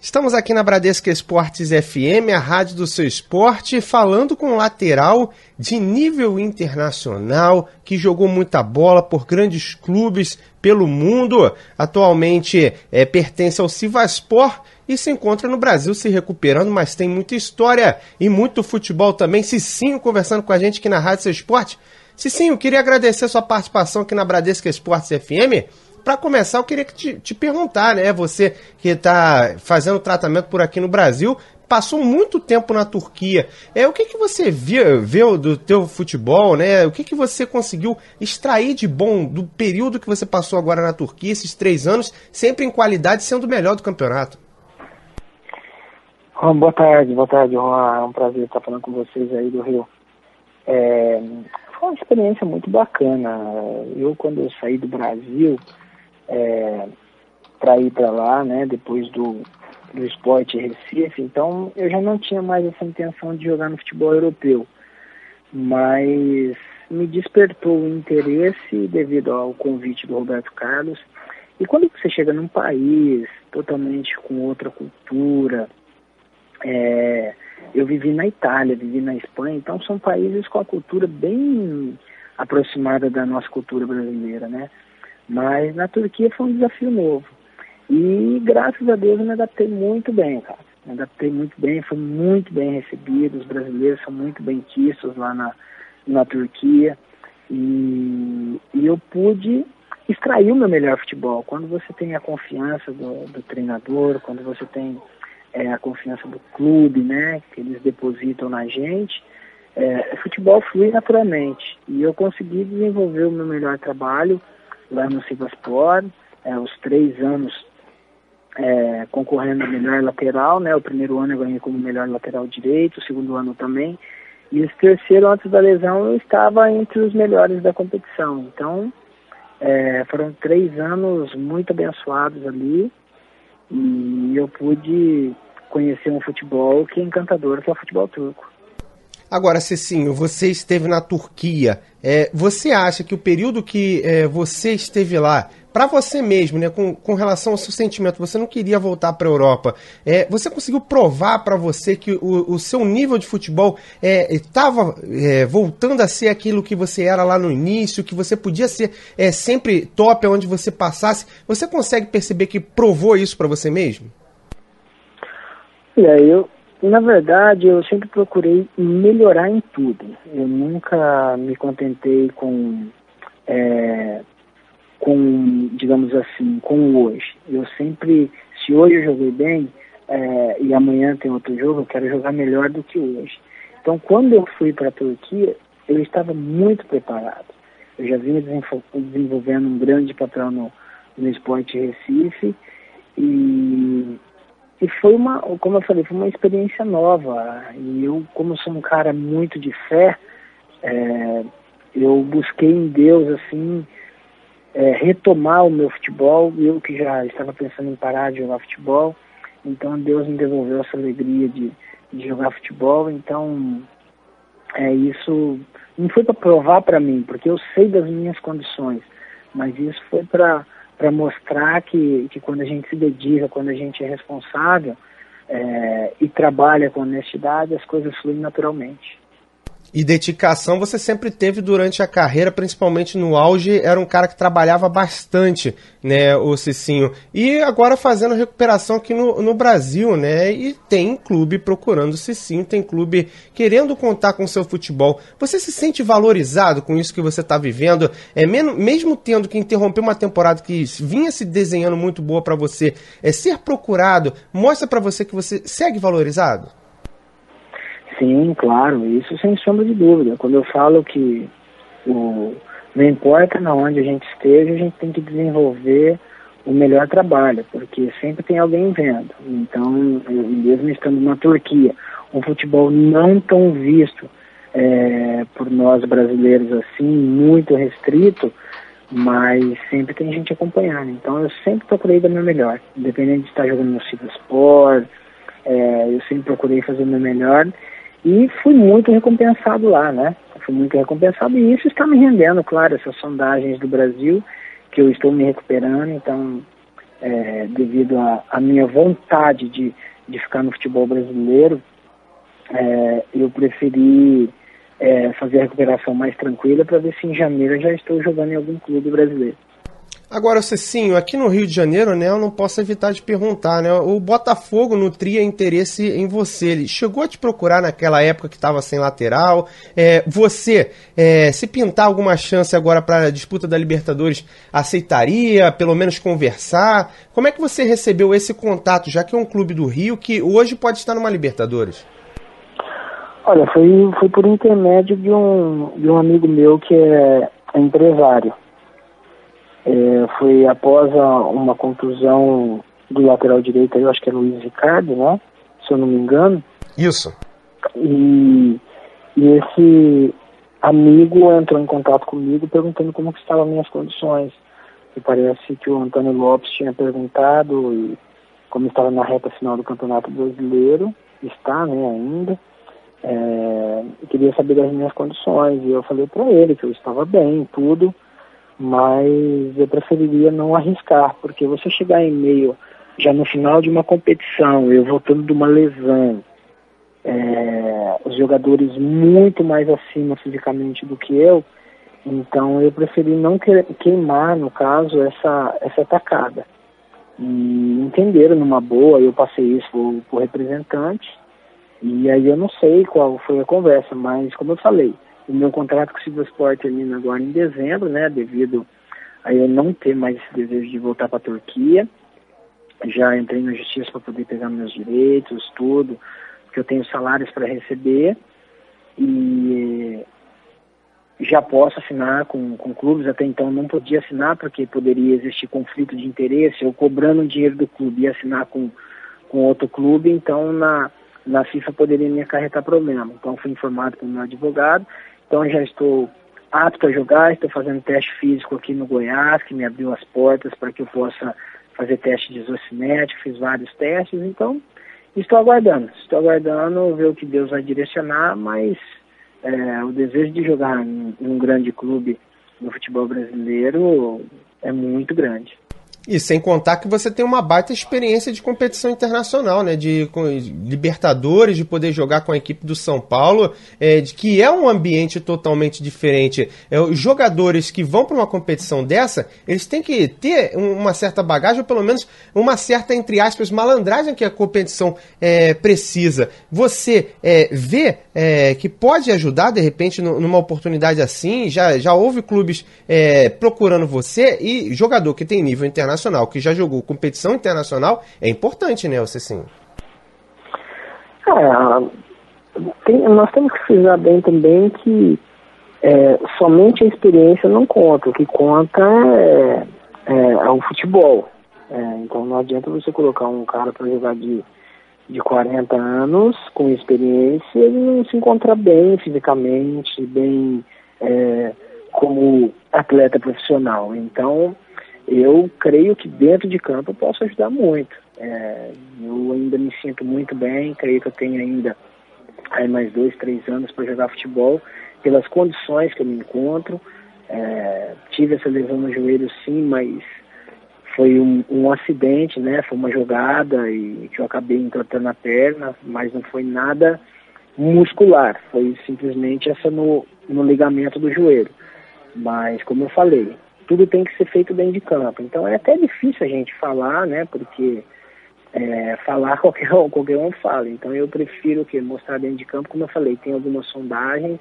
Estamos aqui na Bradesco Esportes FM, a rádio do seu esporte, falando com um lateral de nível internacional, que jogou muita bola por grandes clubes pelo mundo. Atualmente pertence ao Sivasspor e se encontra no Brasil se recuperando, mas tem muita história e muito futebol também. Cicinho conversando com a gente aqui na Rádio Seu Esporte. Cicinho, queria agradecer a sua participação aqui na Bradesco Esportes FM. Para começar, eu queria te perguntar, né? Você que está fazendo tratamento por aqui no Brasil, passou muito tempo na Turquia. O que você viu do teu futebol, né? O que você conseguiu extrair de bom do período que você passou agora na Turquia, esses 3 anos, sempre em qualidade, sendo o melhor do campeonato? Boa tarde, Juan. É um prazer estar falando com vocês aí do Rio. Foi uma experiência muito bacana. Quando eu saí do Brasil para ir para lá, né, depois do Sport Recife, então eu já não tinha mais essa intenção de jogar no futebol europeu, mas me despertou o interesse devido ao convite do Roberto Carlos. E quando você chega num país totalmente com outra cultura, eu vivi na Itália, vivi na Espanha, então são países com a cultura bem aproximada da nossa cultura brasileira, né? Mas na Turquia foi um desafio novo. E graças a Deus eu me adaptei muito bem, cara. Me adaptei muito bem, fui muito bem recebido. Os brasileiros são muito bem quistos lá na Turquia. E eu pude extrair o meu melhor futebol. Quando você tem a confiança do treinador, quando você tem a confiança do clube, né, que eles depositam na gente, o futebol flui naturalmente. E eu consegui desenvolver o meu melhor trabalho lá no Sivasspor, os 3 anos concorrendo a melhor lateral, né? O primeiro ano eu ganhei como melhor lateral direito, o segundo ano também, e esse terceiro, antes da lesão, eu estava entre os melhores da competição. Então, foram 3 anos muito abençoados ali, e eu pude conhecer um futebol que é encantador, que é o futebol turco. Agora, Cicinho, você esteve na Turquia. Você acha que o período que você esteve lá, para você mesmo, né, com relação ao seu sentimento, você não queria voltar para a Europa, você conseguiu provar para você que o seu nível de futebol estava voltando a ser aquilo que você era lá no início, que você podia ser sempre top onde você passasse? Você consegue perceber que provou isso para você mesmo? Na verdade, eu sempre procurei melhorar em tudo. Eu nunca me contentei com, digamos assim, com hoje. Eu sempre, se hoje eu joguei bem e amanhã tem outro jogo, eu quero jogar melhor do que hoje. Então, quando eu fui para a Turquia, eu estava muito preparado. Eu já vinha desenvolvendo um grande papel no Sport Recife e foi como eu falei, foi uma experiência nova. E eu, como sou um cara muito de fé, eu busquei em Deus, assim, retomar o meu futebol. Eu que já estava pensando em parar de jogar futebol, então Deus me devolveu essa alegria de jogar futebol. Então, isso não foi para provar para mim, porque eu sei das minhas condições, mas isso foi para mostrar que quando a gente se dedica, quando a gente é responsável e trabalha com honestidade, as coisas fluem naturalmente. E dedicação você sempre teve durante a carreira, principalmente no auge, era um cara que trabalhava bastante, né, o Cicinho. E agora fazendo recuperação aqui no Brasil, né, e tem clube procurando o Cicinho, tem clube querendo contar com o seu futebol. Você se sente valorizado com isso que você está vivendo? Mesmo tendo que interromper uma temporada que vinha se desenhando muito boa para você, ser procurado, mostra para você que você segue valorizado? Sim, claro, isso sem sombra de dúvida. Quando eu falo que não importa na onde a gente esteja, a gente tem que desenvolver o melhor trabalho, porque sempre tem alguém vendo. Então, mesmo estando na Turquia, um futebol não tão visto por nós brasileiros assim, muito restrito, mas sempre tem gente acompanhando. Então, eu sempre procurei dar o meu melhor, independente de estar jogando no Sivasspor, eu sempre procurei fazer o meu melhor. E fui muito recompensado lá, né? Fui muito recompensado e isso está me rendendo, claro, essas sondagens do Brasil, que eu estou me recuperando. Então, devido à minha vontade de ficar no futebol brasileiro, eu preferi fazer a recuperação mais tranquila para ver se em janeiro eu já estou jogando em algum clube brasileiro. Agora, Cecinho, aqui no Rio de Janeiro, né, eu não posso evitar de perguntar, né, o Botafogo nutria interesse em você. Ele chegou a te procurar naquela época que estava sem lateral. Você, se pintar alguma chance agora para a disputa da Libertadores, aceitaria, pelo menos conversar? Como é que você recebeu esse contato, já que é um clube do Rio que hoje pode estar numa Libertadores? Olha, foi por intermédio de um amigo meu que é empresário. Foi após uma contusão do lateral direito, eu acho que é Luiz Ricardo, né? Se eu não me engano. Isso. E esse amigo entrou em contato comigo perguntando como que estavam as minhas condições. E parece que o Antônio Lopes tinha perguntado, e como estava na reta final do Campeonato Brasileiro, está, né, ainda, queria saber das minhas condições. E eu falei para ele que eu estava bem, tudo, mas eu preferiria não arriscar, porque você chegar em meio, já no final de uma competição, eu voltando de uma lesão, os jogadores muito mais acima fisicamente do que eu, então eu preferi não queimar, no caso, essa tacada. E entenderam numa boa, eu passei isso pro representante, e aí eu não sei qual foi a conversa, mas como eu falei, o meu contrato com o Silva Sport termina agora em dezembro, né, devido a eu não ter mais esse desejo de voltar para a Turquia. Já entrei na justiça para poder pegar meus direitos, tudo, porque eu tenho salários para receber e já posso assinar com clubes. Até então não podia assinar porque poderia existir conflito de interesse, eu cobrando dinheiro do clube e assinar com outro clube, então na FIFA poderia me acarretar problema. Então fui informado pelo meu advogado. Então já estou apto a jogar, estou fazendo teste físico aqui no Goiás, que me abriu as portas para que eu possa fazer teste de isocinético, fiz vários testes, então estou aguardando ver o que Deus vai direcionar, mas o desejo de jogar em um grande clube no futebol brasileiro é muito grande. E sem contar que você tem uma baita experiência de competição internacional, né? De Libertadores, de poder jogar com a equipe do São Paulo, de que é um ambiente totalmente diferente. Os jogadores que vão para uma competição dessa, eles têm que ter uma certa bagagem, ou pelo menos uma certa, entre aspas, malandragem que a competição precisa. Você vê que pode ajudar, de repente, numa oportunidade assim? Já houve clubes procurando você, e jogador que tem nível internacional, que já jogou competição internacional, é importante, né, Cecinho? Nós temos que frisar bem também que somente a experiência não conta, o que conta é o futebol. Então não adianta você colocar um cara para jogar de 40 anos, com experiência, ele não se encontra bem fisicamente, bem como atleta profissional. Então eu creio que dentro de campo eu posso ajudar muito. Eu ainda me sinto muito bem, creio que eu tenho ainda mais 2, 3 anos para jogar futebol, pelas condições que eu me encontro. Tive essa lesão no joelho sim, mas foi um acidente, né? Foi uma jogada e que eu acabei entortando a perna, mas não foi nada muscular, foi simplesmente essa no ligamento do joelho. Mas como eu falei, tudo tem que ser feito dentro de campo. Então é até difícil a gente falar, né? Porque falar qualquer um fala. Então eu prefiro mostrar dentro de campo. Como eu falei, tem algumas sondagens.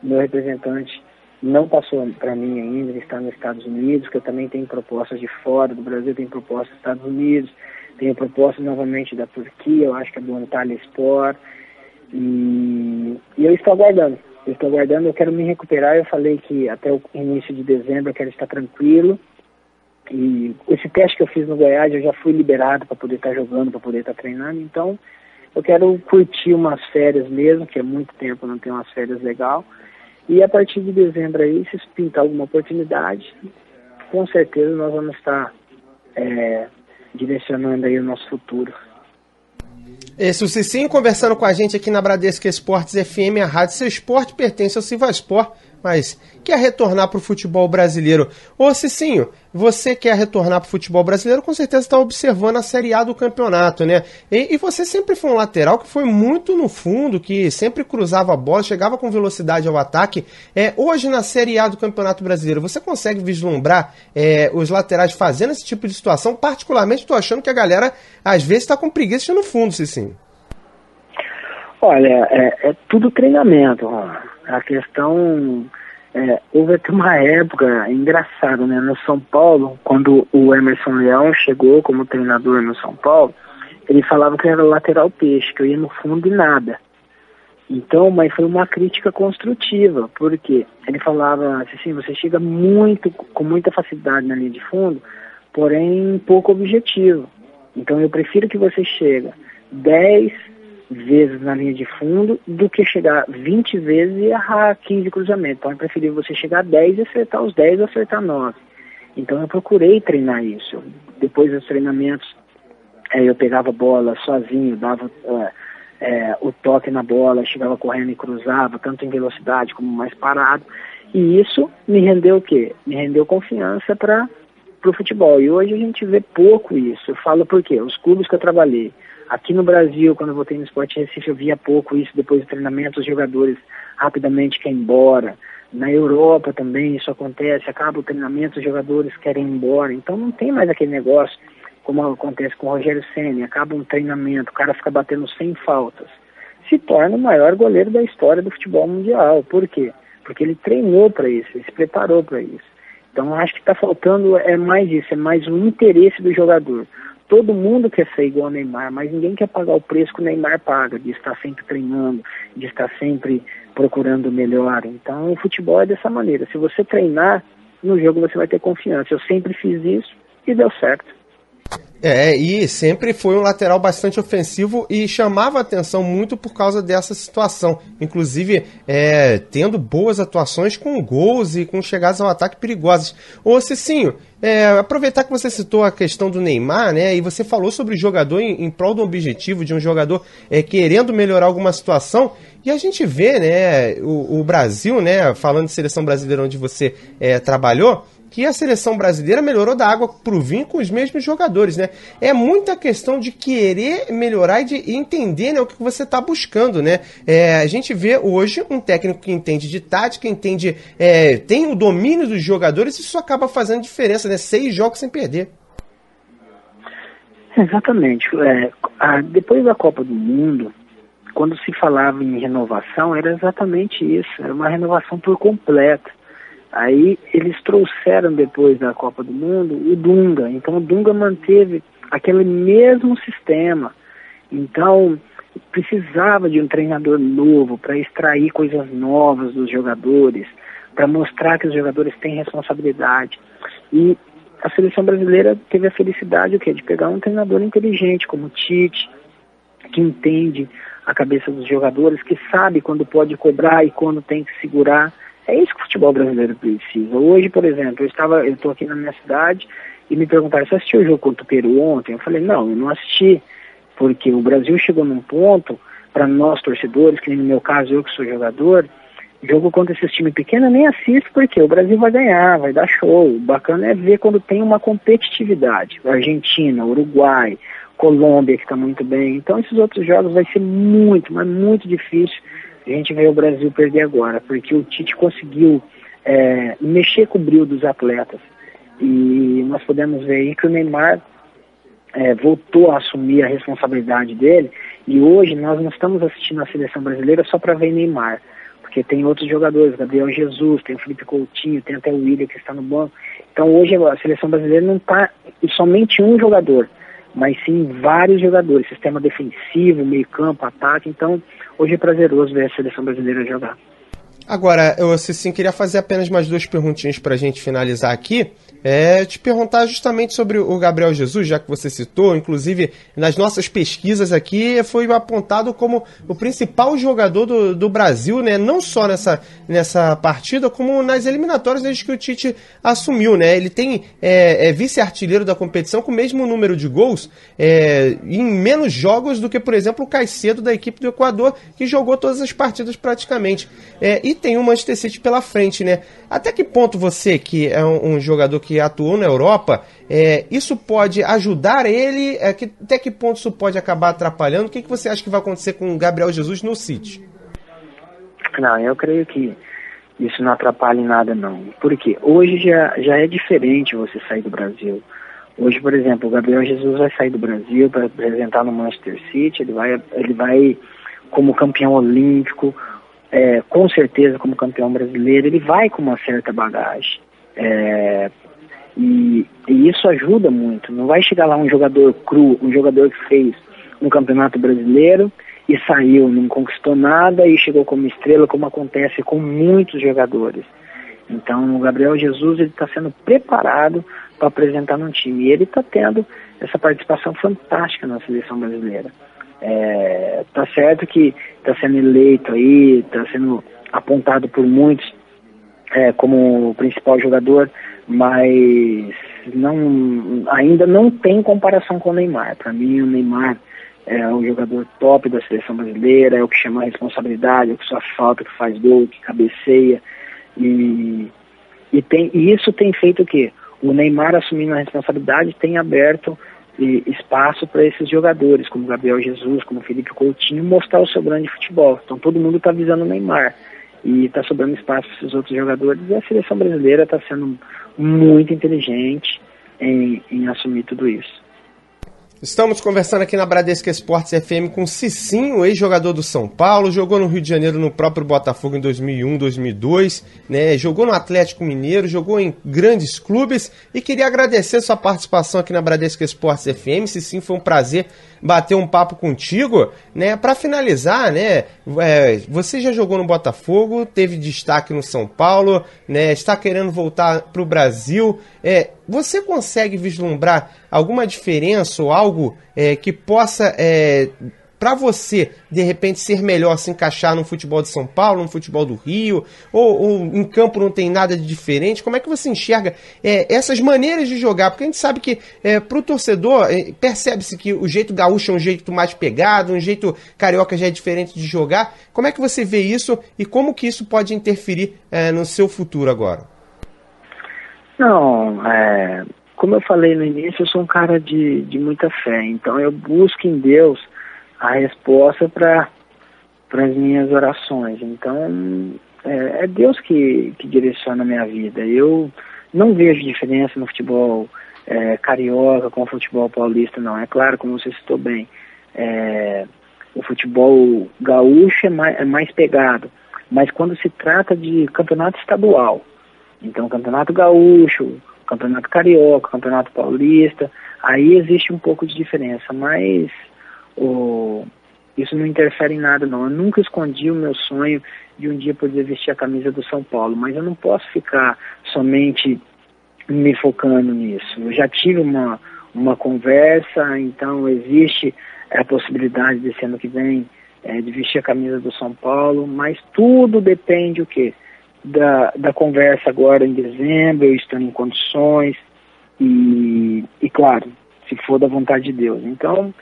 O meu representante não passou para mim ainda, ele está nos Estados Unidos, que eu também tenho propostas de fora do Brasil, tenho propostas dos Estados Unidos, tenho propostas novamente da Turquia, eu acho que é do Antalya Sport. E eu estou aguardando. Eu quero me recuperar. Eu falei que até o início de dezembro eu quero estar tranquilo. E esse teste que eu fiz no Goiás, eu já fui liberado para poder estar jogando, para poder estar treinando. Então, eu quero curtir umas férias mesmo, que é muito tempo não tenho umas férias legal. E a partir de dezembro aí, se pintar alguma oportunidade, com certeza nós vamos estar direcionando aí o nosso futuro. Esse é o Cecinho conversando com a gente aqui na Bradesco Esportes FM, a rádio Seu Esporte pertence ao Silva Sport. mas quer retornar para o futebol brasileiro. Ô Cicinho, você quer retornar para o futebol brasileiro, com certeza está observando a Série A do campeonato, né? E você sempre foi um lateral que foi muito no fundo, que sempre cruzava a bola, chegava com velocidade ao ataque. Hoje na Série A do Campeonato Brasileiro, você consegue vislumbrar os laterais fazendo esse tipo de situação? Particularmente estou achando que a galera às vezes está com preguiça no fundo, Cicinho. Olha, é tudo treinamento. Ó. A questão... houve até uma época engraçada, né? No São Paulo, quando o Emerson Leão chegou como treinador no São Paulo, ele falava que era lateral peixe, que eu ia no fundo e nada. Então, mas foi uma crítica construtiva, porque ele falava assim, você chega com muita facilidade na linha de fundo, porém pouco objetivo. Então eu prefiro que você chegue 10 vezes na linha de fundo do que chegar 20 vezes e errar 15 cruzamentos. Então é preferível você chegar a 10 e acertar os 10 ou acertar 9. Então eu procurei treinar isso. Depois dos treinamentos, eu pegava a bola sozinho, dava o toque na bola, chegava correndo e cruzava, tanto em velocidade como mais parado. E isso me rendeu o quê? Me rendeu confiança para o futebol. E hoje a gente vê pouco isso. Eu falo por quê? Os clubes que eu trabalhei, aqui no Brasil, quando eu voltei no Sport Recife, eu via pouco isso. Depois do treinamento, os jogadores rapidamente querem ir embora. Na Europa também isso acontece. Acaba o treinamento, os jogadores querem ir embora. Então não tem mais aquele negócio, como acontece com o Rogério Ceni. Acaba um treinamento, o cara fica batendo 100 faltas. Se torna o maior goleiro da história do futebol mundial. Por quê? Porque ele treinou para isso, ele se preparou para isso. Então eu acho que está faltando mais isso, é mais um interesse do jogador. Todo mundo quer ser igual ao Neymar, mas ninguém quer pagar o preço que o Neymar paga, de estar sempre treinando, de estar sempre procurando o melhor. Então o futebol é dessa maneira. Se você treinar, no jogo você vai ter confiança. Eu sempre fiz isso e deu certo. E sempre foi um lateral bastante ofensivo e chamava a atenção muito por causa dessa situação. Inclusive, tendo boas atuações com gols e com chegadas ao ataque perigosas. Ô Cicinho, aproveitar que você citou a questão do Neymar, né? E você falou sobre o jogador em prol do objetivo de um jogador querendo melhorar alguma situação. E a gente vê, né, o Brasil, né, falando de seleção brasileira onde você trabalhou, que a seleção brasileira melhorou da água pro vinho com os mesmos jogadores, né? É muita questão de querer melhorar e de entender, né, o que você está buscando, né? A gente vê hoje um técnico que entende de tática, tem o domínio dos jogadores, e isso acaba fazendo diferença, né? 6 jogos sem perder. Exatamente. Depois da Copa do Mundo, quando se falava em renovação, era exatamente isso. Era uma renovação por completo. Aí eles trouxeram depois da Copa do Mundo o Dunga. Então o Dunga manteve aquele mesmo sistema. Então precisava de um treinador novo para extrair coisas novas dos jogadores, para mostrar que os jogadores têm responsabilidade. E a seleção brasileira teve a felicidade de pegar um treinador inteligente como o Tite, que entende a cabeça dos jogadores, que sabe quando pode cobrar e quando tem que segurar. É isso que o futebol brasileiro precisa. Hoje, por exemplo, eu estou aqui na minha cidade e me perguntaram, você assistiu o jogo contra o Peru ontem? Eu falei, não, eu não assisti, porque o Brasil chegou num ponto, para nós torcedores, que no meu caso, eu que sou jogador, jogo contra esses times pequenos eu nem assisto, porque o Brasil vai ganhar, vai dar show. O bacana é ver quando tem uma competitividade. Argentina, Uruguai, Colômbia, que está muito bem. Então esses outros jogos vai ser muito, mas muito difícil a gente vê o Brasil perder agora, porque o Tite conseguiu mexer com o brilho dos atletas. E nós podemos ver aí que o Neymar voltou a assumir a responsabilidade dele, e hoje nós não estamos assistindo a seleção brasileira só para ver Neymar, porque tem outros jogadores, Gabriel Jesus, tem o Felipe Coutinho, tem até o Willian que está no banco. Então hoje a seleção brasileira não está somente um jogador, mas sim vários jogadores, sistema defensivo, meio campo, ataque. Então hoje é prazeroso ver a seleção brasileira jogar. Agora, eu queria fazer apenas mais 2 perguntinhas para a gente finalizar aqui. Te perguntar justamente sobre o Gabriel Jesus, já que você citou, inclusive nas nossas pesquisas aqui, foi apontado como o principal jogador do Brasil, né? Não só nessa partida, como nas eliminatórias desde que o Tite assumiu, né? Ele tem vice-artilheiro da competição com o mesmo número de gols em menos jogos do que, por exemplo, o Caicedo da equipe do Equador, que jogou todas as partidas praticamente. e tem o Manchester City pela frente, né? Até que ponto você, que é um jogador que atuou na Europa, isso pode ajudar ele? Até que ponto isso pode acabar atrapalhando? O que você acha que vai acontecer com o Gabriel Jesus no City? Não, eu creio que isso não atrapalha em nada, não. Porque hoje já é diferente você sair do Brasil. Hoje, por exemplo, o Gabriel Jesus vai sair do Brasil para apresentar no Manchester City, ele vai como campeão olímpico, com certeza como campeão brasileiro, ele vai com uma certa bagagem. E isso ajuda muito. Não vai chegar lá um jogador cru, um jogador que fez um campeonato brasileiro e saiu, não conquistou nada e chegou como estrela, como acontece com muitos jogadores. Então o Gabriel Jesus está sendo preparado para apresentar num time. E ele está tendo essa participação fantástica na seleção brasileira. Tá certo que está sendo eleito aí, está sendo apontado por muitos como o principal jogador, mas ainda não tem comparação com o Neymar. Para mim, o Neymar é o jogador top da seleção brasileira, é o que chama a responsabilidade, é o que só falta, que faz gol, que cabeceia. E isso tem feito o quê? O Neymar, assumindo a responsabilidade, tem aberto espaço para esses jogadores, como Gabriel Jesus, como Felipe Coutinho, mostrar o seu grande futebol. Então todo mundo está visando o Neymar e está sobrando espaço para esses outros jogadores, e a seleção brasileira está sendo muito inteligente em assumir tudo isso. Estamos conversando aqui na Bradesco Esportes FM com Cicinho, ex-jogador do São Paulo, jogou no Rio de Janeiro no próprio Botafogo em 2001, 2002, né? Jogou no Atlético Mineiro, jogou em grandes clubes e queria agradecer sua participação aqui na Bradesco Esportes FM. Cicinho, foi um prazer bater um papo contigo, né? Para finalizar, né? Você já jogou no Botafogo, teve destaque no São Paulo, né? Está querendo voltar para o Brasil. Você consegue vislumbrar alguma diferença ou algo que possa, para você, de repente, ser melhor se encaixar no futebol de São Paulo, no futebol do Rio, ou em campo não tem nada de diferente? Como é que você enxerga essas maneiras de jogar? Porque a gente sabe que para o torcedor, percebe-se que o jeito gaúcho é um jeito mais pegado, um jeito carioca já é diferente de jogar. Como é que você vê isso e como que isso pode interferir no seu futuro agora? Não, como eu falei no início, eu sou um cara de muita fé, então eu busco em Deus a resposta para as minhas orações. Então é Deus que direciona a minha vida. Eu não vejo diferença no futebol carioca com o futebol paulista, não. É claro, como você citou bem, o futebol gaúcho é mais pegado, mas quando se trata de campeonato estadual, então campeonato gaúcho, campeonato carioca, campeonato paulista, aí existe um pouco de diferença, mas isso não interfere em nada, não. Eu nunca escondi o meu sonho de um dia poder vestir a camisa do São Paulo, mas eu não posso ficar somente me focando nisso. Eu já tive uma conversa, então existe a possibilidade desse ano que vem de vestir a camisa do São Paulo, mas tudo depende o quê? Da conversa agora em dezembro, eu estou em condições e claro, se for da vontade de Deus. Então,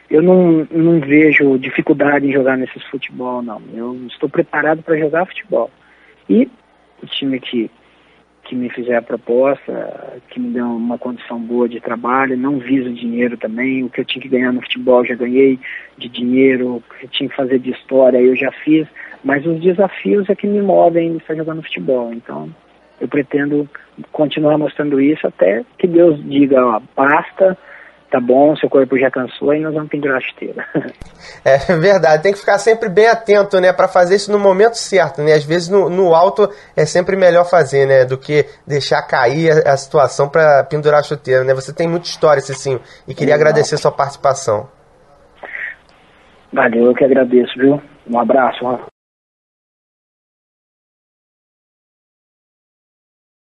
eu não vejo dificuldade em jogar nesses futebol, não. Eu estou preparado para jogar futebol. E o time que me fizer a proposta, que me dê uma condição boa de trabalho, não viso dinheiro também. O que eu tinha que ganhar no futebol, já ganhei de dinheiro. O que eu tinha que fazer de história, eu já fiz. Mas os desafios é que me movem a estar jogando futebol. Então, eu pretendo continuar mostrando isso até que Deus diga, ó, basta, tá bom, seu corpo já cansou e nós vamos pendurar a chuteira. É verdade, tem que ficar sempre bem atento, né, para fazer isso no momento certo, né? Às vezes no alto é sempre melhor fazer, né, do que deixar cair a situação para pendurar a chuteira, né? Você tem muita história, Cicinho, e queria agradecer a sua participação. Valeu, eu que agradeço, viu? Um abraço.